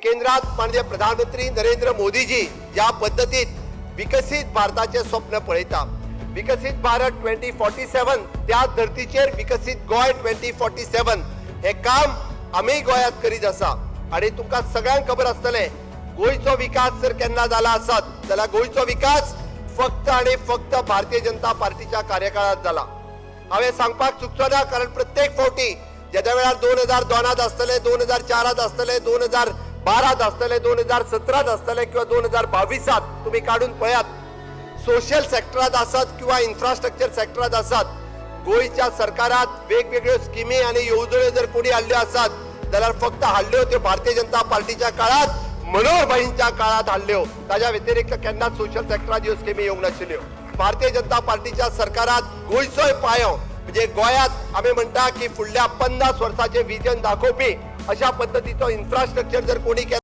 केंद्रात माननीय प्रधानमंत्री नरेंद्र मोदीजी ज्या पद्धतीत विकसित भारताचे स्वप्न पळयता, विकसित भारत 2047 त्या धर्तीचेर विकसित गोय 2047 हे काम आम्ही गोयात करीत आसा। आणि तुमका सगळ्यांक खबर आसतले गोयचो विकास जर केन्ना जाला आसत जाल्यार गोयचो विकास फक्त आणि फक्त भारतीय जनता पार्टीच्या कार्यकाळात जाला। हांवें सांगपाक चुकचो ना, कारण प्रत्येक फावटी ज्या वेळार 2002 आसतले, 2004 आसतले, 2012 आसतले, 2017 आसतले किंवा 2022 तुम्ही काढून पळयात, सोशल सेक्टरात आसत किंवा इन्फ्रास्ट्रक्चर सेक्टरात आसत, गोयच्या सरकारात वेगवेगळ्यो स्किमी आणि येवजण्यो जर कोणी हाडल्यो आसत जाल्यार फक्त हाडल्यो त्यो भारतीय जनता पार्टीच्या काळात, मनोहर भाईंच्या काळात हाडल्यो। ताज्या व्यतिरिक्त केन्नाच सोशल सेक्टरात ह्यो स्किमी येवंक नाशिल्ल्यो। भारतीय जनता पार्टीच्या सरकारात गोयचोय पायो म्हणजे गोयात आम्ही म्हणटा की फुडल्या 50 वर्षाचे विजन दाखोवपी अशा पद्धतीचो इन्फ्रास्ट्रक्चर जर कोणी